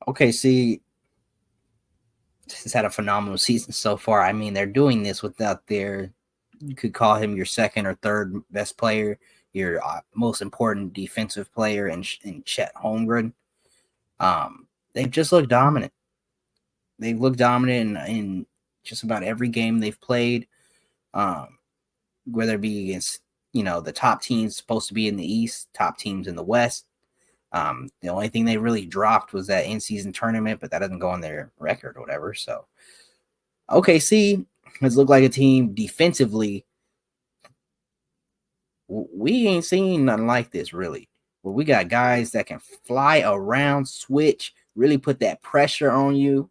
OKC has had a phenomenal season so far. I mean, they're doing this without you could call him your second or third best player, your most important defensive player in Chet Holmgren. They've just looked dominant. They've looked dominant in just about every game they've played, whether it be against, the top teams supposed to be in the East, top teams in the West. The only thing they really dropped was that in-season tournament, but that doesn't go on their record or whatever. So OKC has looked like a team defensively. We ain't seen nothing like this, really. Where we got guys that can fly around, switch, really put that pressure on you.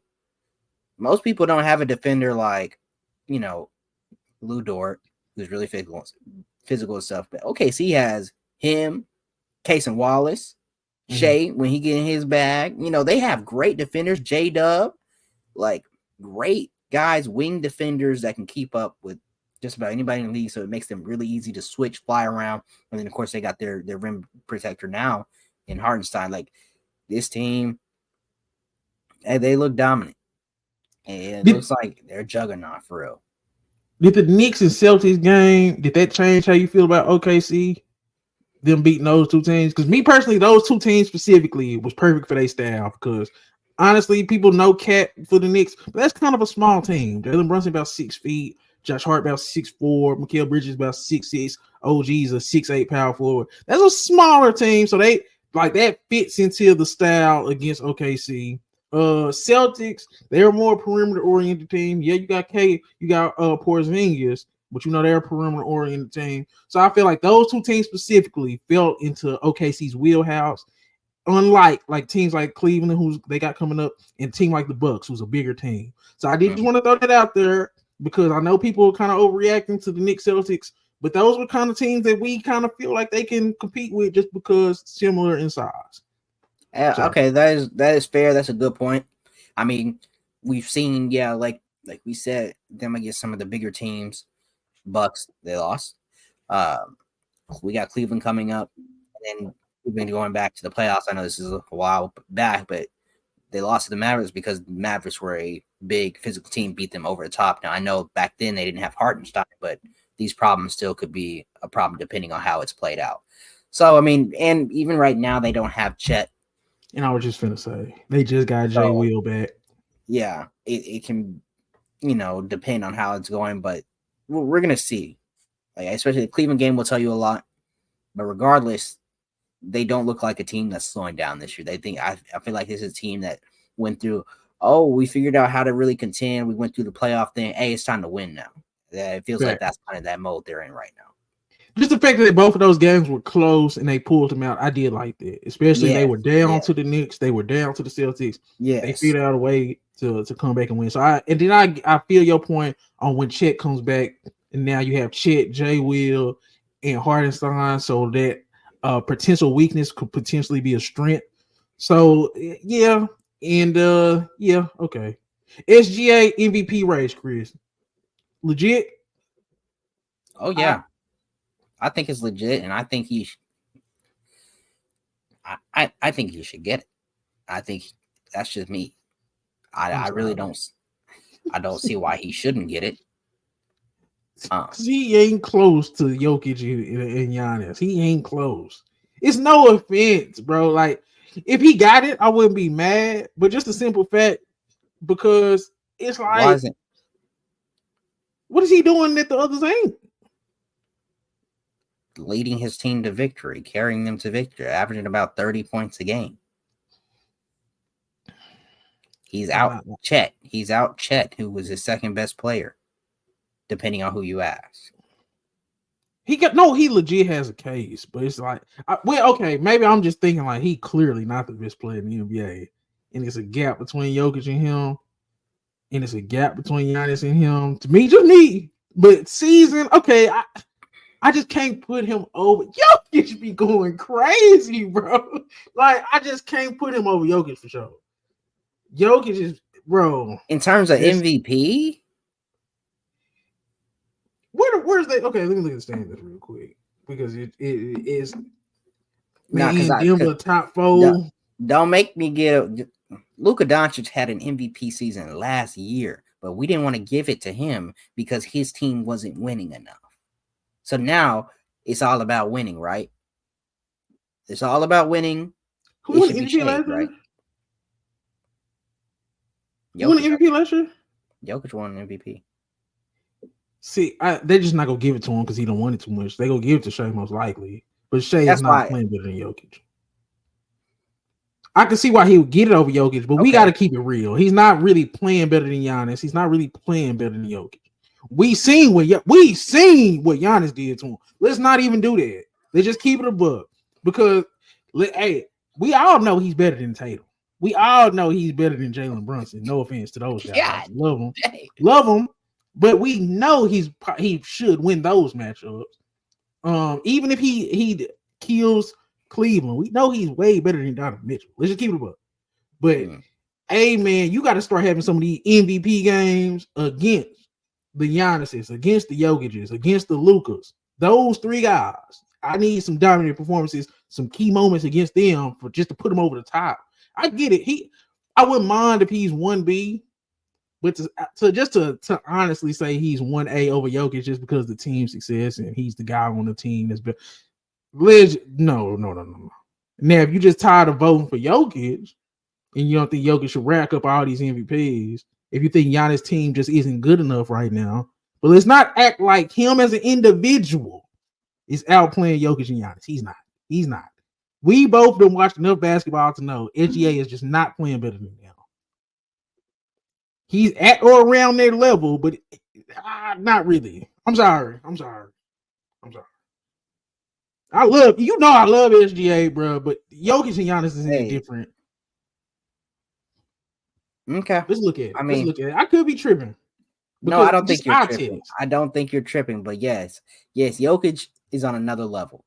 Most people don't have a defender like, Lou Dort, who's really physical and stuff. But OKC has him, Cason Wallace, Shea when he get in his bag. They have great defenders. JDubb, like great guys, wing defenders that can keep up with just about anybody in the league. So it makes them really easy to switch, fly around. And then, of course, they got their rim protector now in Hartenstein. Like this team, they look dominant. And it looks like they're a juggernaut for real. Did the Knicks and Celtics game, did that change how you feel about OKC? Them beating those two teams? Because me personally, those two teams specifically was perfect for their style. Because honestly, people know Cat for the Knicks, but that's kind of a small team. Jalen Brunson about 6 feet, Josh Hart about 6'4", Mikal Bridges about 6'6", OG's a 6'8" power forward. That's a smaller team, so they like that fits into the style against OKC. Celtics, they're a more perimeter-oriented team. Yeah, you got Porzingis, but they're a perimeter-oriented team. So I feel like those two teams specifically fell into OKC's wheelhouse. Unlike like teams like Cleveland, who's they got coming up, and a team like the Bucks, who's a bigger team. So I did just want to throw that out there because I know people are kind of overreacting to the Knicks Celtics, but those were kind of teams that we kind of feel like they can compete with just because similar in size. Okay, that is fair. That's a good point. I mean, we've seen, like we said, them against some of the bigger teams. Bucks, they lost. We got Cleveland coming up, and then we've been going back to the playoffs. I know this is a while back, but they lost to the Mavericks because the Mavericks were a big physical team, beat them over the top. Now, I know back then they didn't have Hartenstein, but these problems still could be a problem depending on how it's played out. So, I mean, and even right now, they don't have Chet. And I was just finna say, they just got Jay Will back. Yeah, it can, depend on how it's going, but we're going to see. Like, especially the Cleveland game will tell you a lot. But regardless, they don't look like a team that's slowing down this year. They think I feel like this is a team that went through, we figured out how to really contend. We went through the playoff thing. Hey, it's time to win now. It feels like that's kind of that mode they're in right now. Just the fact that both of those games were close and they pulled them out, I did like that. Especially they were down to the Knicks, they were down to the Celtics. Yeah, they figured out a way to come back and win. So I feel your point on when Chet comes back, and now you have Chet, Jay Will, and Hartenstein, so that potential weakness could potentially be a strength. So yeah, and okay. SGA MVP race, Chris. Legit? Oh yeah. I think it's legit, and I think I think he should get it. I think that's just me. I really don't. I don't see why he shouldn't get it. He ain't close to Jokic and Giannis. He ain't close. It's no offense, bro. Like if he got it, I wouldn't be mad. But just a simple fact, because it's like, what is he doing that the others ain't? Leading his team to victory, carrying them to victory, averaging about 30 points a game. He's out Chet. He's out Chet, who was his second best player, depending on who you ask. He legit has a case, but it's like, okay, maybe I'm just thinking like he clearly not the best player in the NBA, and it's a gap between Jokic and him, and it's a gap between Giannis and him. To me, just me. But season, okay, I just can't put him over. Jokic be going crazy, bro. Like, I just can't put him over Jokic for sure. Jokic is, bro. In terms of MVP? Where's that? Okay, let me look at the standings real quick. Because it is. Man, Denver top 4. Don't make me get Luka Doncic had an MVP season last year, but we didn't want to give it to him because his team wasn't winning enough. So now it's all about winning, right? It's all about winning. Who It won should be MVP Shade, last year? right? Who won Jokic, MVP last year? Jokic won MVP. See, they're just not gonna give it to him because he don't want it too much. They gonna give it to Shea most likely, but Shea is That's not why. playing better than Jokic. I can see why he would get it over Jokic, but we got to keep it real. He's not really playing better than Giannis. He's not really playing better than Jokic. We seen what Giannis did to him. Let's not even do that. Let's just keep it above because hey, we all know he's better than Tatum. We all know he's better than Jalen Brunson. No offense to those guys. Love him, but we know he should win those matchups. Even if he kills Cleveland, we know he's way better than Donovan Mitchell. Let's just keep it up. But hey, man, you got to start having some of these MVP games against the Giannis's, against the Jokic's, against the Lukas. Those three guys. I need some dominant performances, some key moments against them for just to put them over the top. I get it. I wouldn't mind if he's 1B, but to honestly say he's 1A over Jokic just because of the team success and he's the guy on the team that's been no. Now, if you just tired of voting for Jokic and you don't think Jokic should rack up all these MVPs, if you think Giannis' team just isn't good enough right now, but let's not act like him as an individual is outplaying Jokic and Giannis. He's not. We both been watching enough basketball to know SGA is just not playing better than them. He's at or around their level, but not really. I'm sorry. I love SGA, bro, but Jokic and Giannis is different. Okay, let's look at it. I could be tripping. No, I don't think you're tripping. I don't think you're tripping, but yes, Jokic is on another level.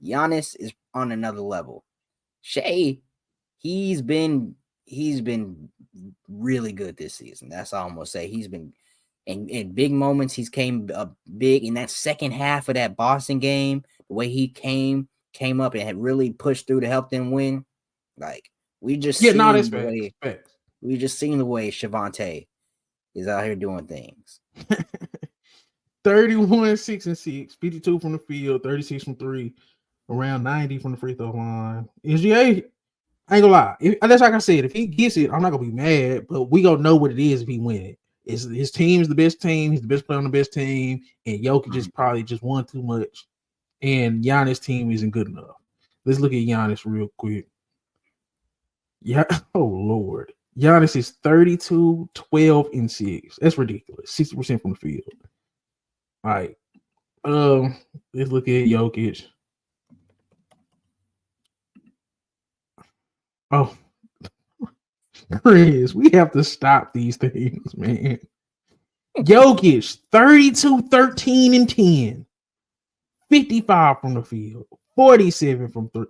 Giannis is on another level. Shea, he's been really good this season. That's all I'm gonna say. He's been in big moments. He's came up big in that second half of that Boston game. The way he came up and had really pushed through to help them win. Like we just seen the way Shavonte is out here doing things. 31, 6 and 6, 52 from the field, 36 from 3, around 90 from the free throw line. SGA, I ain't gonna lie. That's like I said, if he gets it, I'm not gonna be mad, but we gonna know what it is if he win it. His team is the best team, he's the best player on the best team, and Jokic just probably just won too much, and Giannis' team isn't good enough. Let's look at Giannis real quick. Yeah, oh Lord. Giannis is 32, 12, and 6. That's ridiculous. 60% from the field. All right. Let's look at Jokic. Oh, Chris, we have to stop these things, man. Jokic, 32, 13, and 10. 55 from the field. 47 from 3.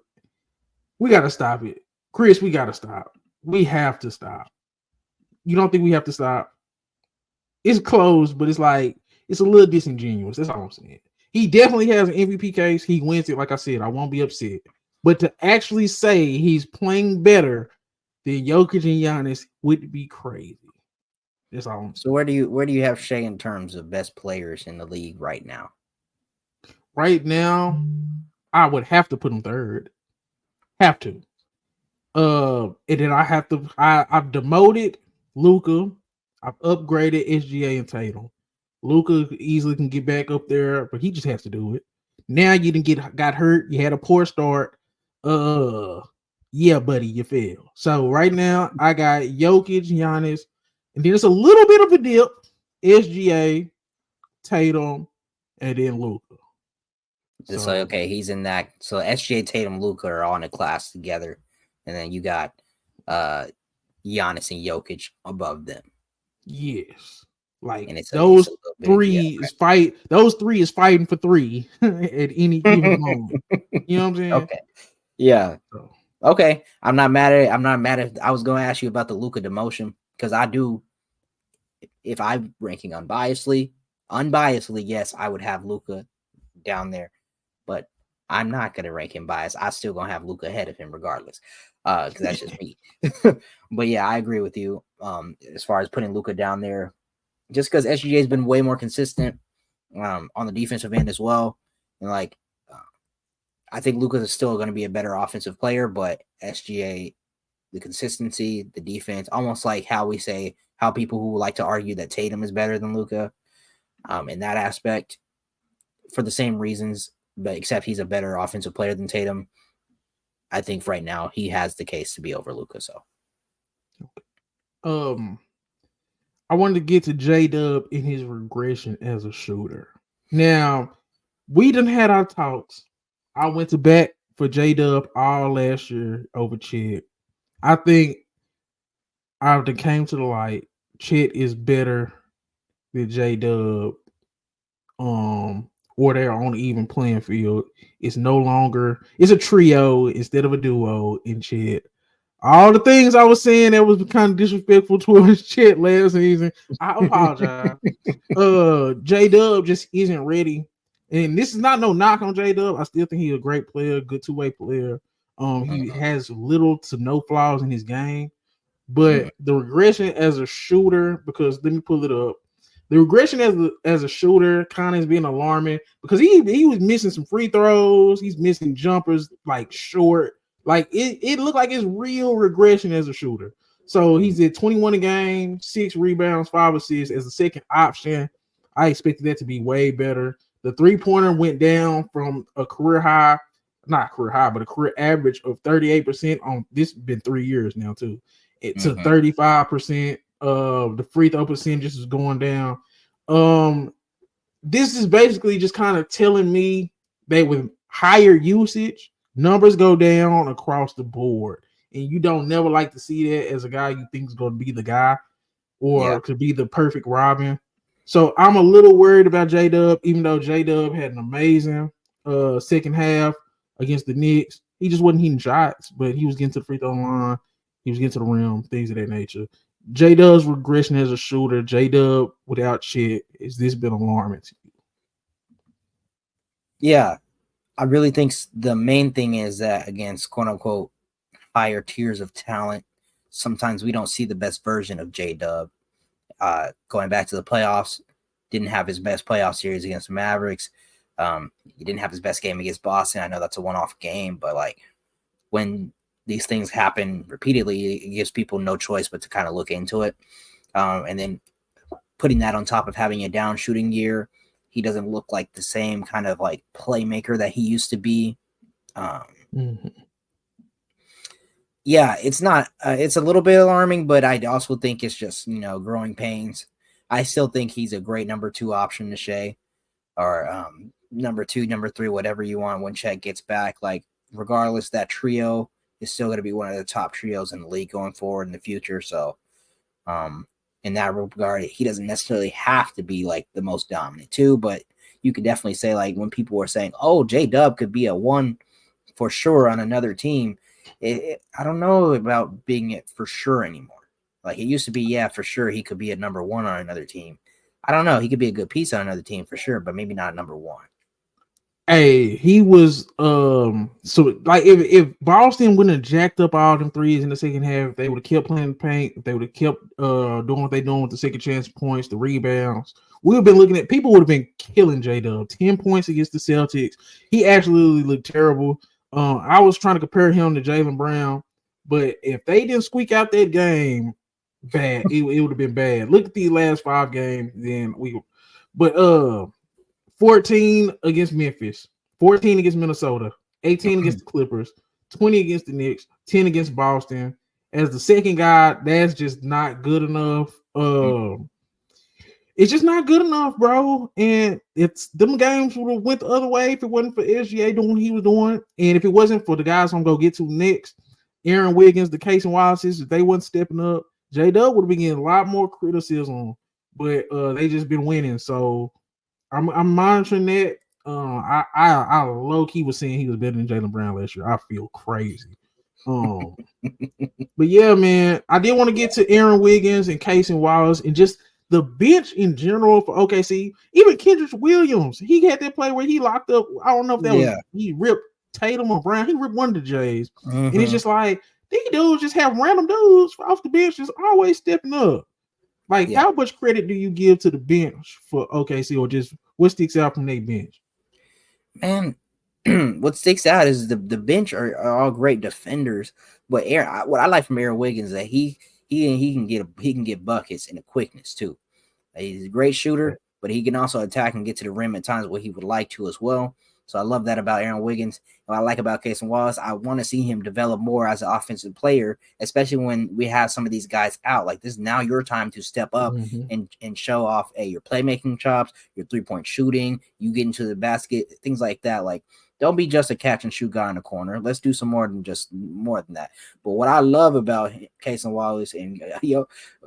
We got to stop it. Chris, we got to stop. We have to stop. You don't think we have to stop? It's close, but it's like, it's a little disingenuous. That's all I'm saying. He definitely has an MVP case. He wins it. Like I said, I won't be upset. But to actually say he's playing better than Jokic and Giannis would be crazy. That's all I'm saying. So where do you have Shea in terms of best players in the league right now? Right now, I would have to put him third. Have to. And then I have to. I've demoted Luka. I've upgraded SGA and Tatum. Luka easily can get back up there, but he just has to do it. Now you didn't got hurt. You had a poor start. Yeah, buddy, you failed. So right now I got Jokic, Giannis, and then it's a little bit of a dip. SGA, Tatum, and then Luka. So okay, he's in that. So SGA, Tatum, Luka are on a class together, and then you got Giannis and Jokic above them. Yes. Like those three is fighting for 3 at any given moment. You know what I'm saying? Okay. Yeah. Okay. I'm not mad at it. I was going to ask you about the Luka demotion because I do. If I'm ranking unbiasedly, yes, I would have Luka down there. But I'm not gonna rank him biased. I still gonna have Luka ahead of him regardless, because that's just me. But yeah, I agree with you. As far as putting Luka down there, just because SGA has been way more consistent on the defensive end as well, and like I think Luka is still going to be a better offensive player, but SGA, the consistency, the defense, almost like how people who like to argue that Tatum is better than Luka, in that aspect, for the same reasons, but except he's a better offensive player than Tatum. I think right now he has the case to be over Luka. So, I wanted to get to JDubb in his regression as a shooter. Now, we done had our talks. I went to bat for JDubb all last year over Chet. I think after came to the light, Chet is better than JDubb. Or they're on an even playing field. It's a trio instead of a duo in Chet. All the things I was saying that was kind of disrespectful towards Chet last season, I apologize. JDubb just isn't ready. And this is not no knock on JDubb. I still think he's a great player, good two-way player. He has little to no flaws in his game. But the regression as a shooter, because let me pull it up. The regression as a shooter kind of is being alarming because he was missing some free throws. He's missing jumpers like short. Like it looked like it's real regression as a shooter. So he's at 21 a game, 6 rebounds, 5 assists as a second option. I expected that to be way better. The three-pointer went down from a career high, not career high, but a career average of 38% on this has been 3 years now too. It to 35%. The free throw percentage is going down. This is basically just kind of telling me that with higher usage, numbers go down across the board. And you don't never like to see that as a guy you think is going to be the guy or could be the perfect Robin. So I'm a little worried about JDubb, even though JDubb had an amazing second half against the Knicks. He just wasn't hitting shots, but he was getting to the free throw line. He was getting to the rim, things of that nature. JDubb's regression as a shooter, JDubb without Chet, has this been alarming to you? Yeah, I really think the main thing is that against quote unquote higher tiers of talent, sometimes we don't see the best version of JDubb. Going back to the playoffs, didn't have his best playoff series against the Mavericks. He didn't have his best game against Boston. I know that's a one-off game, but like when these things happen repeatedly, it gives people no choice but to kind of look into it. And then putting that on top of having a down shooting year, he doesn't look like the same kind of like playmaker that he used to be. Yeah, it's not, it's a little bit alarming, but I also think it's just, growing pains. I still think he's a great number 2 option to Shea, or number 2, number 3, whatever you want when Chet gets back. Like, regardless, that trio is still going to be one of the top trios in the league going forward in the future. So, in that regard, he doesn't necessarily have to be like the most dominant too, but you could definitely say, like, when people were saying, oh, JDubb could be a 1 for sure on another team, I don't know about being it for sure anymore. Like, it used to be, yeah, for sure he could be a number 1 on another team. I don't know. He could be a good piece on another team for sure, but maybe not number 1. Hey, he was so like if Boston wouldn't have jacked up all them threes in the second half, if they would have kept playing the paint, if they would have kept doing what they're doing with the second chance points, the rebounds, we would have been looking at people would have been killing JDubb. 10 points against the Celtics. He absolutely looked terrible. I was trying to compare him to Jaylen Brown, but if they didn't squeak out that game, bad, it would have been bad. Look at the last 5 games, but 14 against Memphis, 14 against Minnesota, 18 against the Clippers, 20 against the Knicks, 10 against Boston. As the second guy, that's just not good enough. It's just not good enough, bro. And it's them games would have went the other way if it wasn't for SGA doing what he was doing. And if it wasn't for the guys I'm going to get to next, Aaron Wiggins, the Case and Wallaces, if they wasn't stepping up, JDubb would have been getting a lot more criticism. But they just been winning. So I'm monitoring that. I low key was saying he was better than Jaylen Brown last year. I feel crazy. But yeah, man, I did want to get to Aaron Wiggins and Case and Wallace and just the bench in general for OKC, even Kendrick Williams, he had that play where he locked up. I don't know if that was Yeah. he ripped Tatum or Brown. He ripped one of the Jays, and it's Mm-hmm. just like these dudes just have random dudes off the bench just always stepping up. Like, Yeah. how much credit do you give to the bench for OKC, or just what sticks out from their bench? Man, what sticks out is the bench are all great defenders, but what I like from Aaron Wiggins is that he can get buckets and the quickness too. He's a great shooter, but he can also attack and get to the rim at times where he would like to as well. So I love that about Aaron Wiggins. What I like about Casey Wallace, I want to see him develop more as an offensive player, especially when we have some of these guys out. Like, this is now your time to step up and show off your playmaking chops, your 3-point shooting, you get into the basket, things like that. Like, don't be just a catch and shoot guy in the corner. Let's do some more than that. But what I love about Casey Wallace, and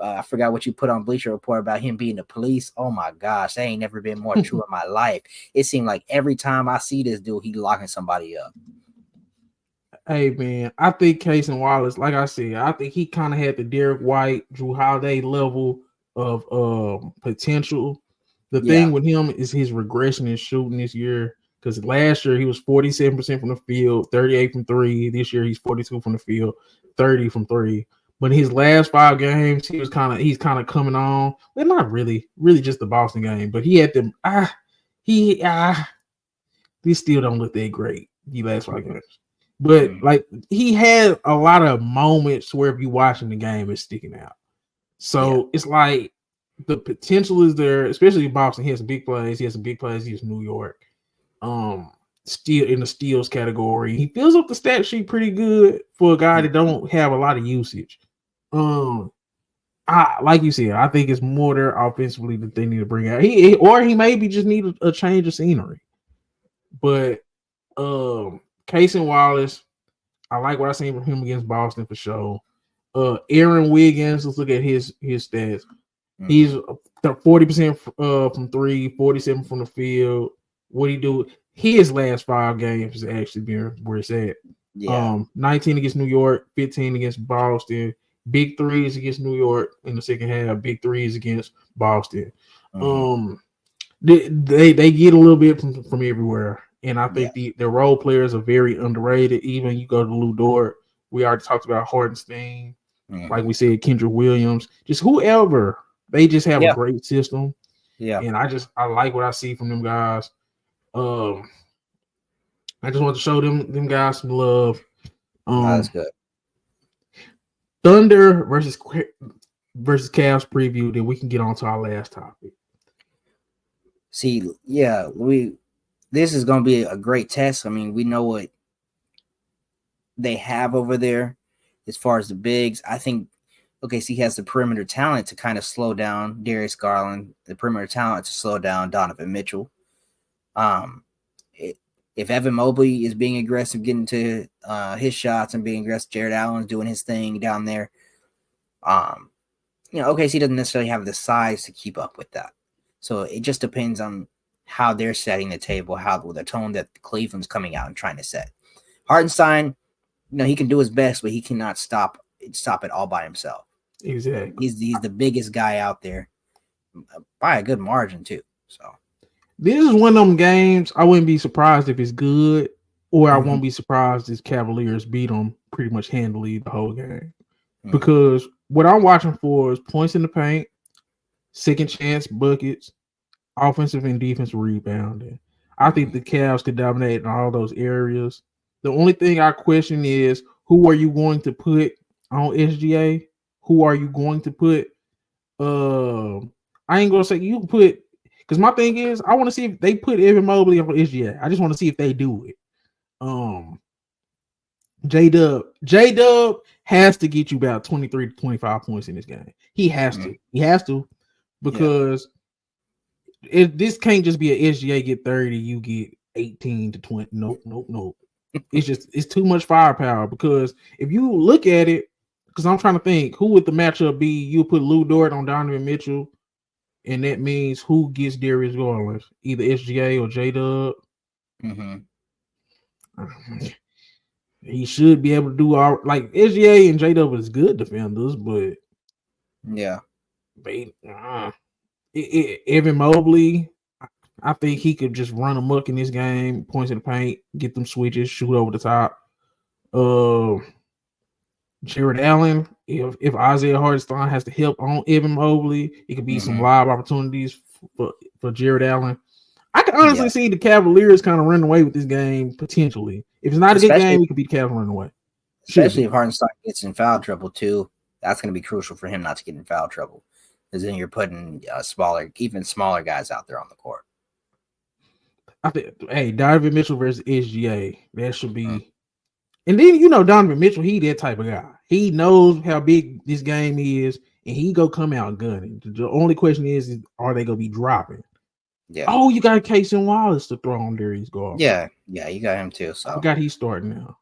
I forgot what you put on Bleacher Report about him being the police. Oh my gosh, that ain't never been more true in my life. It seemed like every time I see this dude, he locking somebody up. Hey man, I think Casey Wallace, like I said, I think he kind of had the Derek White, Drew Holiday level of potential. The thing with him is his regression in shooting this year. Because last year he was 47% from the field, 38 from three. This year he's 42 from the field, 30 from three. But in his last 5 games, he's kind of coming on. Well, not really just the Boston game, but he had them. These still don't look that great. The last 5 games, but like he had a lot of moments where if you watching the game, it's sticking out. So it's like the potential is there, especially in Boston. He has some big plays. He has New York. Still in the steals category. He fills up the stat sheet pretty good for a guy that don't have a lot of usage. Like you said, I think it's more there offensively that they need to bring out. He maybe just need a change of scenery. But Casey Wallace, I like what I seen from him against Boston for sure. Aaron Wiggins, let's look at his stats. He's 40% from three, 47 from the field. What he do? His last 5 games has actually been where it's at. 19 against New York, 15 against Boston, big threes against New York in the second half, big threes against Boston. They get a little bit from everywhere. And I think the role players are very underrated. Even you go to Lou Dort, we already talked about Hardenstein, like we said, Kendrick Williams, just whoever. They just have a great system. And I like what I see from them guys. I just want to show them guys some love. That's good. Thunder versus Cavs preview. Then we can get on to our last topic. See, this is going to be a great test. I mean, we know what they have over there as far as the bigs. I think OKC has the perimeter talent to kind of slow down Darius Garland, the perimeter talent to slow down Donovan Mitchell. If Evan Mobley is being aggressive, getting to his shots and being aggressive, Jared Allen's doing his thing down there. OKC doesn't necessarily have the size to keep up with that. So it just depends on how they're setting the table, how the tone that Cleveland's coming out and trying to set. Hartenstein, he can do his best, but he cannot stop it all by himself. Exactly. He's the biggest guy out there by a good margin too. So this is one of them games I wouldn't be surprised if it's good, or I won't be surprised if Cavaliers beat them pretty much handily the whole game. Because what I'm watching for is points in the paint, second chance buckets, offensive and defensive rebounding. I think the Cavs could dominate in all those areas. The only thing I question is, who are you going to put on SGA? Who are you going to put? I ain't gonna say you put, because my thing is I want to see if they put Evan Mobley on SGA. I just want to see if they do it. JDubb has to get you about 23 to 25 points in this game. He has to, because this can't just be a SGA get 30, you get 18 to 20. Nope. It's too much firepower, because if you look at it, because I'm trying to think, who would the matchup be? You put Lou Dort on Donovan Mitchell, and that means who gets Darius Garland? Either SGA or JDubb. He should be able to do all, like SGA and JDubb is good defenders, but Evan Mobley, I think he could just run amok in this game, points in the paint, get them switches, shoot over the top. Jared Allen, if Isaiah Hartenstein has to help on Evan Mobley, it could be some live opportunities for Jared Allen. I can honestly see the Cavaliers kind of run away with this game potentially. If it's not a good game, it could be the Cavs running away. Especially if Hartenstein gets in foul trouble too. That's going to be crucial for him not to get in foul trouble, because then you're putting even smaller guys out there on the court. I think, hey, Donovan Mitchell versus SGA, that should be. And then Donovan Mitchell, he that type of guy. He knows how big this game is, and he go come out gunning. The only question is are they gonna be dropping? Yeah. Oh, you got Casey Wallace to throw on Darius Garland. Yeah, you got him too. So I forgot he's starting now.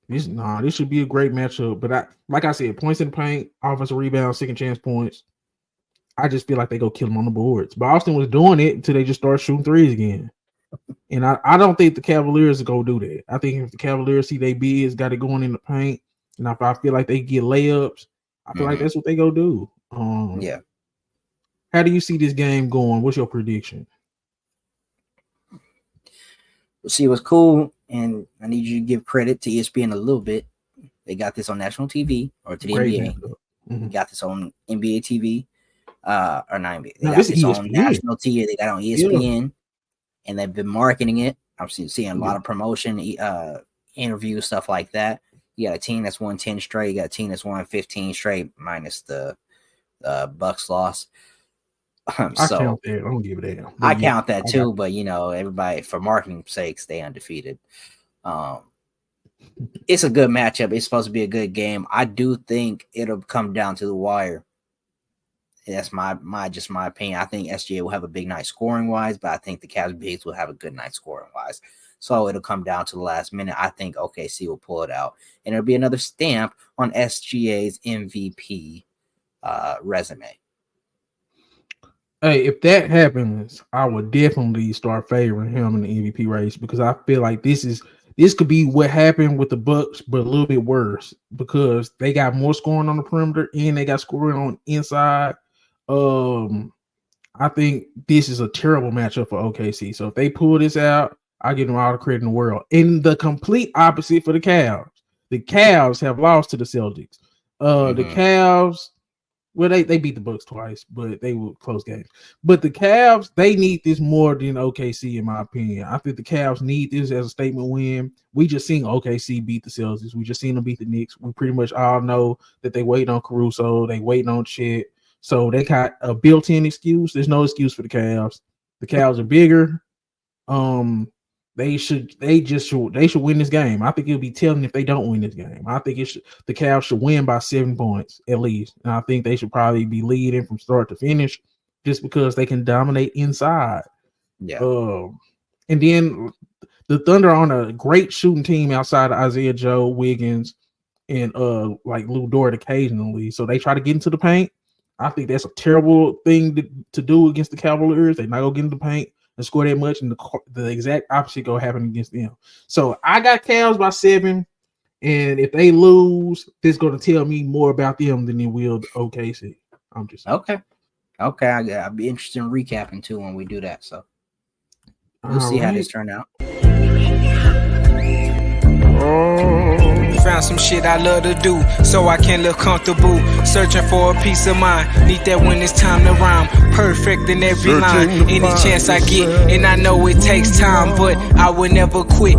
This should be a great matchup. But like I said, points in the paint, offensive rebound, second chance points. I just feel like they go kill them on the boards. Boston was doing it until they just started shooting threes again. And I don't think the Cavaliers are going to do that. I think if the Cavaliers see they bigs got it going in the paint, and if I feel like they get layups, I feel like that's what they go do. Yeah. How do you see this game going? What's your prediction? See, what's cool, and I need you to give credit to ESPN a little bit. They got this on national TV, or to the NBA. Got this on NBA TV, or not NBA. They got this on national TV. They got on ESPN, and they've been marketing it. I'm seeing a lot of promotion, interviews, stuff like that. You got a team that's won 10 straight. You got a team that's won 15 straight, minus the Bucks loss. I count that. I don't give a damn. I count that too, but everybody, for marketing sakes, stay undefeated. It's a good matchup. It's supposed to be a good game. I do think it'll come down to the wire. That's my opinion. I think SGA will have a big night scoring wise, but I think the Cavs bigs will have a good night scoring wise. So it'll come down to the last minute. I think OKC will pull it out, and it'll be another stamp on SGA's MVP resume. Hey, if that happens, I would definitely start favoring him in the MVP race, because I feel like this could be what happened with the Bucks, but a little bit worse, because they got more scoring on the perimeter and they got scoring on inside. I think this is a terrible matchup for OKC. So if they pull this out, I give them all the credit in the world. And the complete opposite for the Cavs. The Cavs have lost to the Celtics. The Cavs. Well, they beat the Bucks twice, but they were close games. But the Cavs, they need this more than OKC, in my opinion. I think the Cavs need this as a statement win. We just seen OKC beat the Celtics. We just seen them beat the Knicks. We pretty much all know that they waiting on Caruso. They waiting on Chet. So they got a built-in excuse. There's no excuse for the Cavs. The Cavs are bigger. They should win this game. I think it'll be telling if they don't win this game. I think the Cavs should win by 7 points at least. And I think they should probably be leading from start to finish, just because they can dominate inside. Yeah. And then the Thunder are on a great shooting team outside of Isaiah Joe, Wiggins, and like Lou Dort occasionally. So they try to get into the paint. I think that's a terrible thing to do against the Cavaliers. They're not gonna get into the paint and score that much, and the exact opposite go happen against them. So I got Cavs by 7, and if they lose, this is going to tell me more about them than it will OKC. I'm just saying. Okay. I'll be interested in recapping too when we do that. So we'll see how this turn out. Found some shit I love to do, so I can live comfortable. Searching for a peace of mind, need that when it's time to rhyme. Perfect in every line, any chance I get, and I know it takes time, but I would never quit.